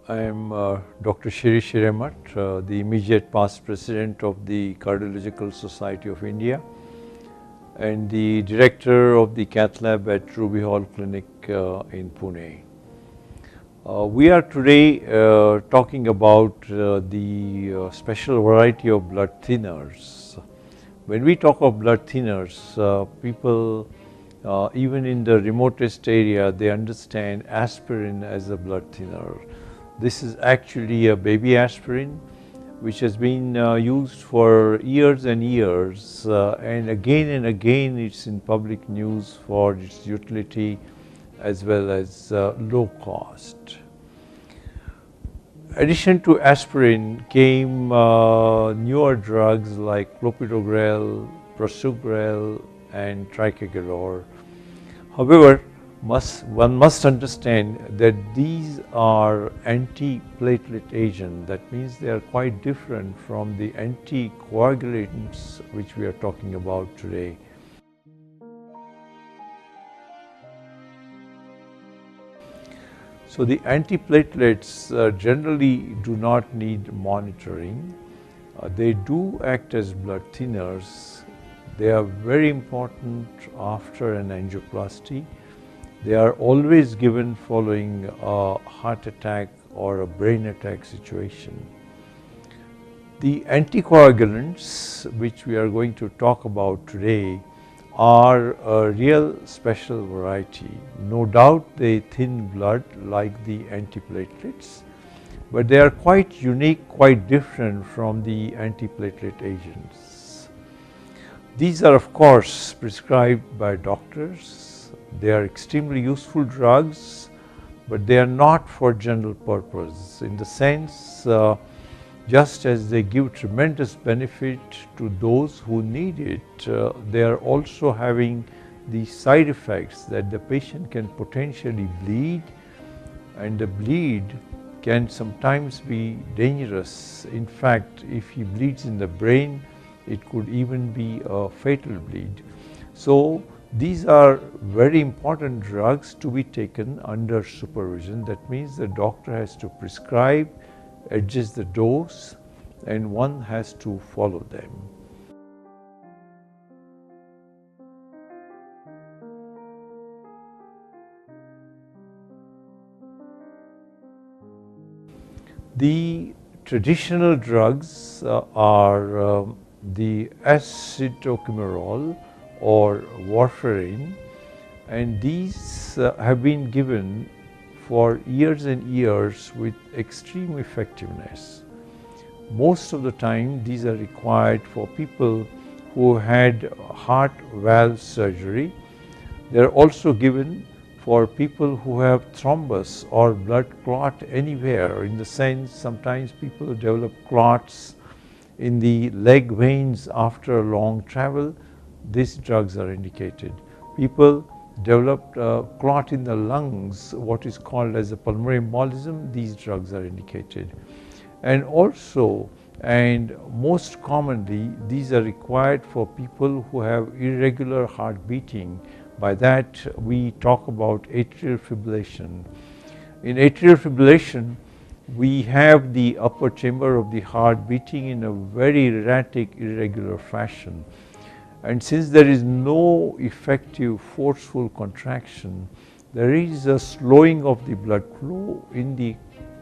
I am Dr. Shirish Hiremath, the immediate past president of the Cardiological Society of India and the director of the cath lab at Ruby Hall Clinic in Pune. We are today talking about the special variety of blood thinners. When we talk of blood thinners, people even in the remotest area, they understand aspirin as a blood thinner. This is actually a baby aspirin which has been used for years and years, and again it's in public news for its utility as well as low cost. In addition to aspirin came newer drugs like clopidogrel, prasugrel and ticagrelor. However, one must understand that these are antiplatelet agents. That means they are quite different from the anticoagulants which we are talking about today. So the antiplatelets generally do not need monitoring. They do act as blood thinners. They are very important after an angioplasty. They are always given following a heart attack or a brain attack situation. The anticoagulants, which we are going to talk about today, are a real special variety. No doubt they thin blood like the antiplatelets, but they are quite unique, quite different from the antiplatelet agents. These are of course prescribed by doctors. They are extremely useful drugs, but they are not for general purpose in the sense just as they give tremendous benefit to those who need it, they are also having the side effects that the patient can potentially bleed, and the bleed can sometimes be dangerous. In fact, if he bleeds in the brain, it could even be a fatal bleed. So these are very important drugs to be taken under supervision. That means the doctor has to prescribe, adjust the dose, and one has to follow them. The traditional drugs are the acetokemerol or warfarin, and these have been given for years and years with extreme effectiveness. Most of the time these are required for people who had heart valve surgery. They are also given for people who have thrombus or blood clot anywhere, in the sense sometimes people develop clots in the leg veins after a long travel. These drugs are indicated. People developed a clot in the lungs, what is called as a pulmonary embolism. These drugs are indicated. And also, and most commonly, these are required for people who have irregular heart beating. By that we talk about atrial fibrillation. In atrial fibrillation, we have the upper chamber of the heart beating in a very erratic, irregular fashion. And since there is no effective forceful contraction, there is a slowing of the blood flow in the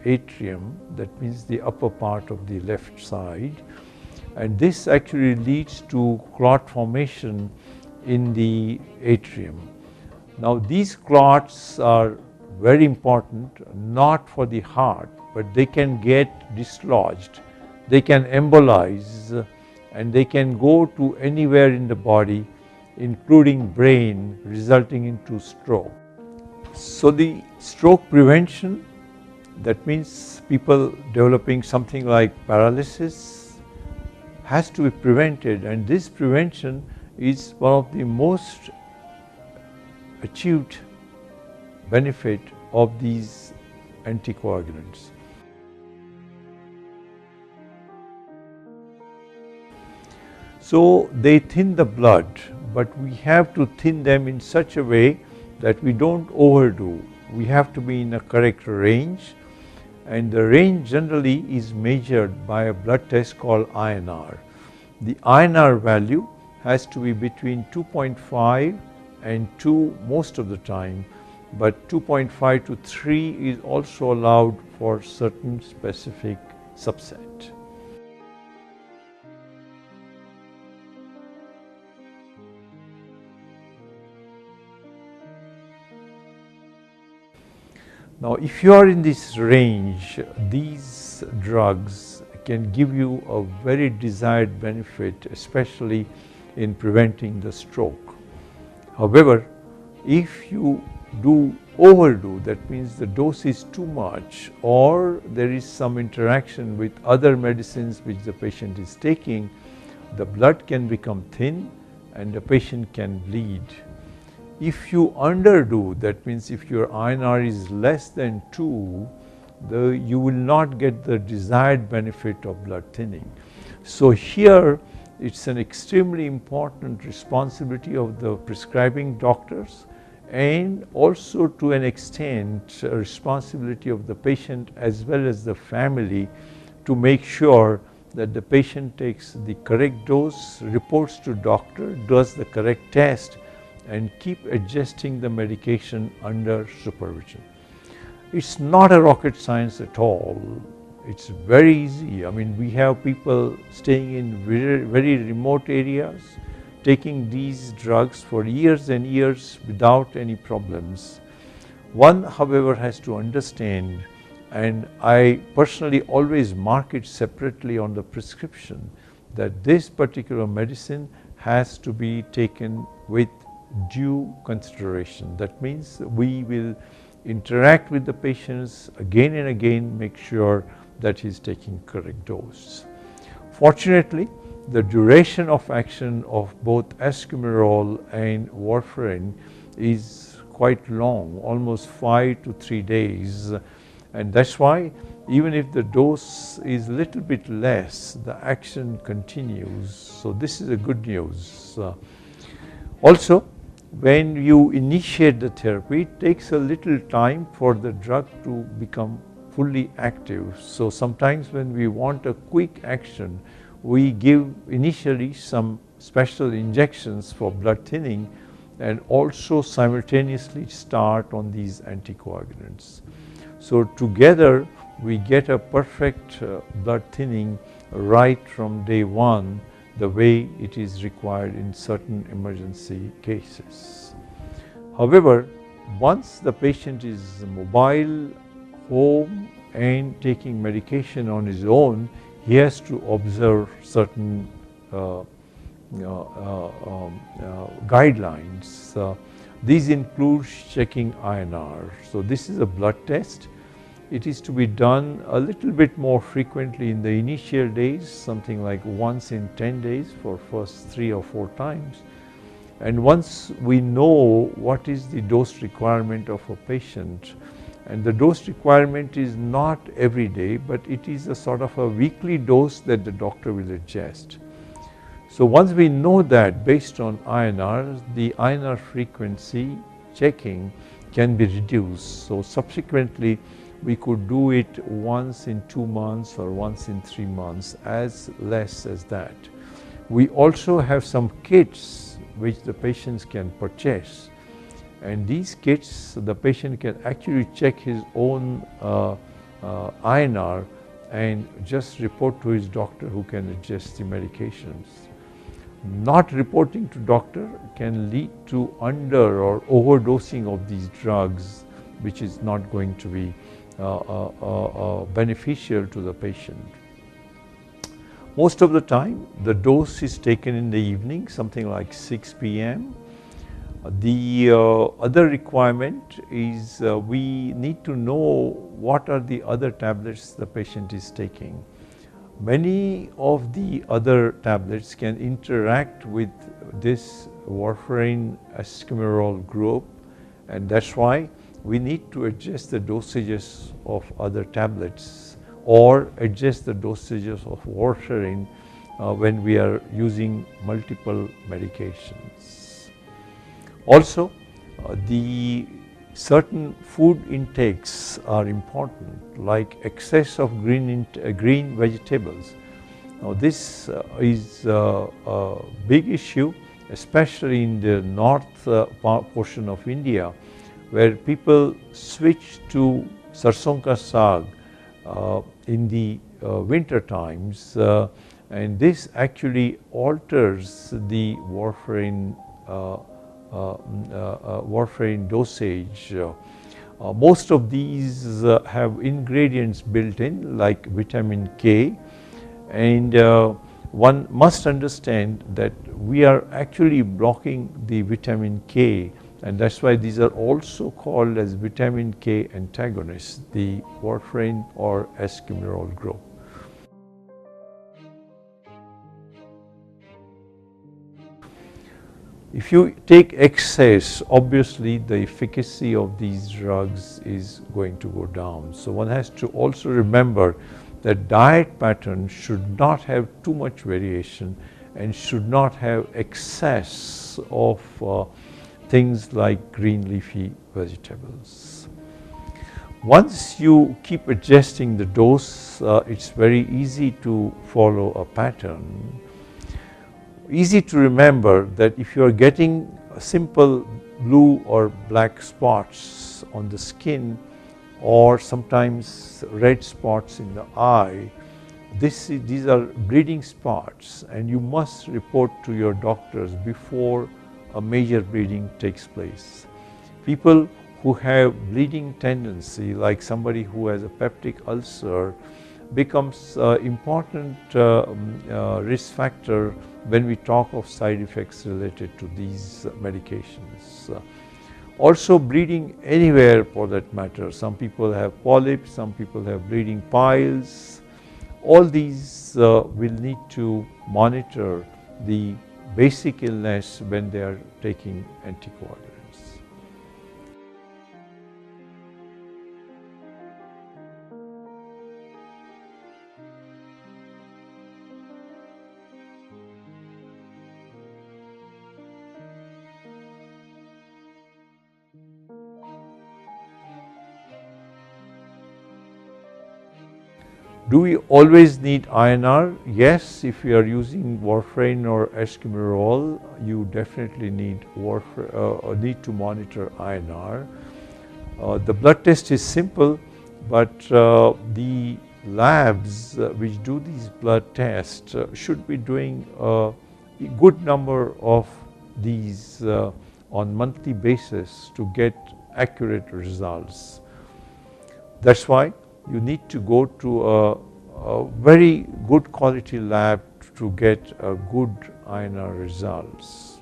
atrium, that means the upper part of the left side, and this actually leads to clot formation in the atrium. Now these clots are very important, not for the heart, but they can get dislodged, they can embolize, and they can go to anywhere in the body, including brain, resulting into stroke. So the stroke prevention, that means people developing something like paralysis, has to be prevented, and this prevention is one of the most achieved benefit of these anticoagulants. So they thin the blood, but we have to thin them in such a way that we don't overdo. We have to be in a correct range, and the range generally is measured by a blood test called INR. The INR value has to be between 2.5 and 2 most of the time, but 2.5 to 3 is also allowed for certain specific subset. Now, if you are in this range, these drugs can give you a very desired benefit, especially in preventing the stroke. However, if you overdo, that means the dose is too much, or there is some interaction with other medicines which the patient is taking, the blood can become thin and the patient can bleed. If you underdo, that means if your INR is less than 2, you will not get the desired benefit of blood thinning. So here it's an extremely important responsibility of the prescribing doctors, and also to an extent a responsibility of the patient as well as the family to make sure that the patient takes the correct dose, reports to doctor, does the correct test, and keep adjusting the medication under supervision. It's not a rocket science at all. It's very easy. I mean, we have people staying in very remote areas, taking these drugs for years and years without any problems. One, however, has to understand, and I personally always mark it separately on the prescription, that this particular medicine has to be taken with due consideration. That means we will interact with the patients again and again, make sure that he is taking correct dose. Fortunately, the duration of action of both eskemerol and warfarin is quite long, almost 5 to 3 days, and that's why even if the dose is a little bit less, the action continues. So this is a good news. Also, when you initiate the therapy, it takes a little time for the drug to become fully active. So sometimes when we want a quick action, we give initially some special injections for blood thinning and also simultaneously start on these anticoagulants. So together we get a perfect blood thinning right from day one, the way it is required in certain emergency cases. However, once the patient is mobile, home and taking medication on his own, he has to observe certain guidelines. These include checking INR. So this is a blood test. It is to be done a little bit more frequently in the initial days, something like once in 10 days for first 3 or 4 times. And once we know what is the dose requirement of a patient, and the dose requirement is not every day, but it is a sort of a weekly dose that the doctor will adjust. So once we know that based on INR, the INR frequency checking can be reduced. So subsequently, we could do it once in 2 months or once in 3 months, as less as that. We also have some kits which the patients can purchase, and these kits the patient can actually check his own INR and just report to his doctor, who can adjust the medications. Not reporting to doctor can lead to under or overdosing of these drugs, which is not going to be beneficial to the patient. Most of the time the dose is taken in the evening, something like 6 p.m. The other requirement is we need to know what are the other tablets the patient is taking. Many of the other tablets can interact with this warfarin eskemerol group, and that's why we need to adjust the dosages of other tablets or adjust the dosages of warfarin when we are using multiple medications. Also, the certain food intakes drugs are important, like excess of green vegetables. Now this is a big issue, especially in the north portion of India, where people switch to sarson ka saag in the winter times, and this actually alters the warfarin dosage. Most of these have ingredients built in, like vitamin K, and one must understand that we are actually blocking the vitamin K, and that's why these are also called as vitamin K antagonists, the warfarin or eskemirol group. If you take excess, obviously the efficacy of these drugs is going to go down. So one has to also remember that diet pattern should not have too much variation and should not have excess of things like green leafy vegetables. Once you keep adjusting the dose, it's very easy to follow a pattern. Easy to remember that if you are getting simple blue or black spots on the skin, or sometimes red spots in the eye, these are bleeding spots, and you must report to your doctors before a major bleeding takes place. People who have bleeding tendency, like somebody who has a peptic ulcer, becomes important risk factor when we talk of side effects related to these medications. Also bleeding anywhere for that matter. Some people have polyps, some people have bleeding piles. All these will need to monitor the basic illness when they are taking anticoagulants. Do we always need INR? Yes, if you are using warfarin or eskemirol, you definitely need to monitor INR. The blood test is simple, but the labs which do these blood tests should be doing a good number of these on monthly basis to get accurate results. That's why you need to go to a very good quality lab to get a good INR results.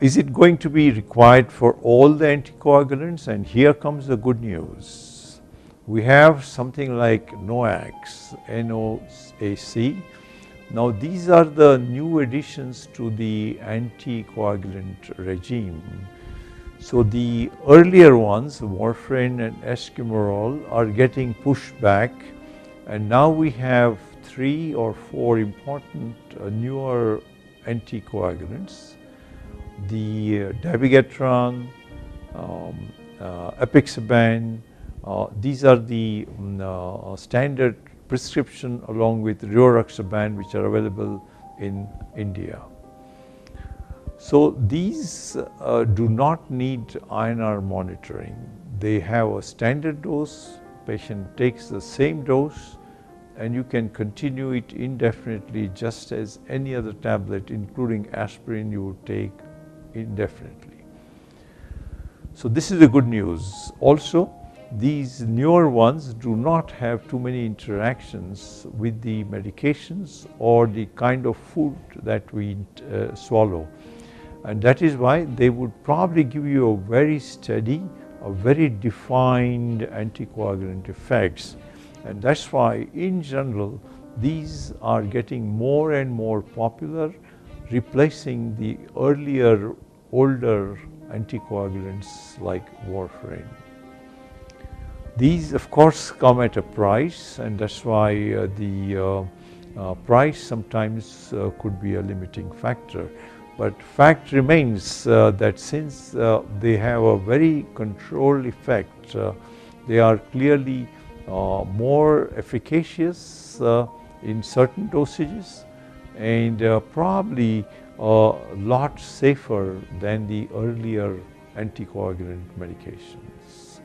Is it going to be required for all the anticoagulants? And here comes the good news. We have something like NOACs, NOAC. Now these are the new additions to the anticoagulant regime. So the earlier ones, warfarin and eskemirol, are getting pushed back, and now we have 3 or 4 important newer anticoagulants. The dabigatran, apixaban, these are the standard prescription along with rivaroxaban, which are available in India. So these do not need INR monitoring. They have a standard dose, patient takes the same dose, and you can continue it indefinitely just as any other tablet, including aspirin, you would take indefinitely. So this is the good news. Also, these newer ones do not have too many interactions with the medications or the kind of food that we swallow. And that is why they would probably give you a very steady, a very defined anticoagulant effects. And that's why in general, these are getting more and more popular, replacing the earlier, older anticoagulants like warfarin. These of course come at a price, and that's why the price sometimes could be a limiting factor. But fact remains that since they have a very controlled effect, they are clearly more efficacious in certain dosages and probably a lot safer than the earlier anticoagulant medications.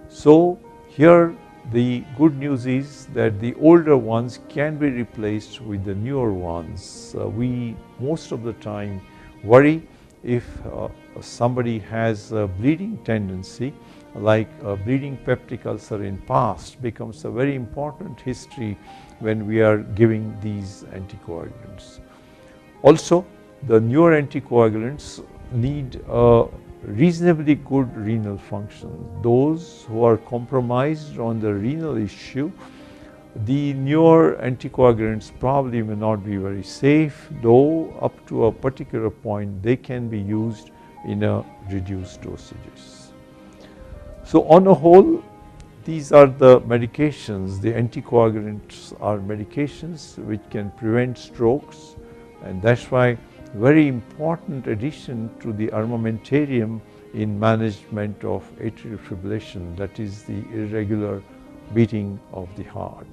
So here the good news is that the older ones can be replaced with the newer ones. We most of the time worry if somebody has a bleeding tendency, like a bleeding peptic ulcer in past becomes a very important history when we are giving these anticoagulants. Also, the newer anticoagulants need a reasonably good renal function. Those who are compromised on the renal issue, the newer anticoagulants probably may not be very safe, though up to a particular point they can be used in a reduced dosages. So on a whole, these are the medications. The anticoagulants are medications which can prevent strokes, and that's why very important addition to the armamentarium in management of atrial fibrillation, that is the irregular beating of the heart.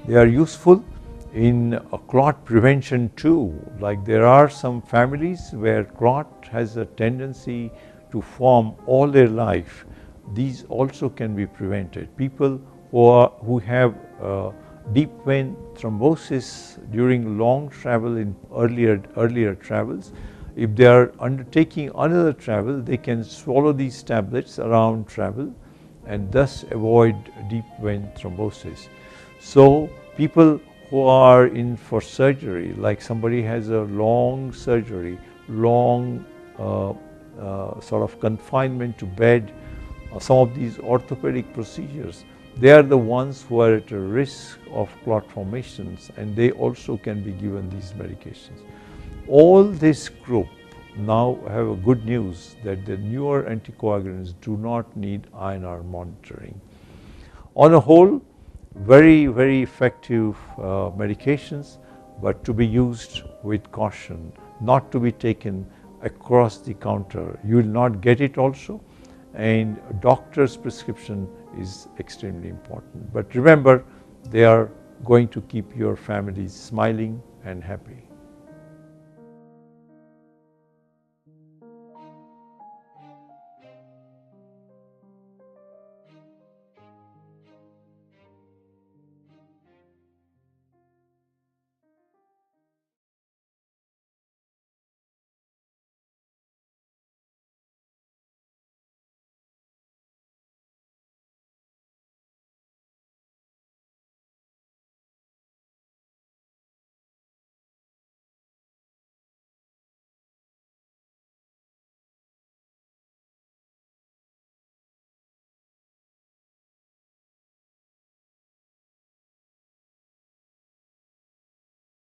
They are useful in clot prevention too. Like there are some families where clot has a tendency to form all their life. These also can be prevented. People who have deep vein thrombosis during long travel in earlier travels, if they are undertaking another travel, they can swallow these tablets around travel and thus avoid deep vein thrombosis. So people who are in for surgery, like somebody has a long surgery, long sort of confinement to bed, some of these orthopedic procedures, they are the ones who are at a risk of clot formations, and they also can be given these medications. All this group now have a good news that the newer anticoagulants do not need INR monitoring. On a whole, very, very effective medications, but to be used with caution, not to be taken across the counter. You will not get it also, and a doctor's prescription is extremely important. But remember, they are going to keep your families smiling and happy.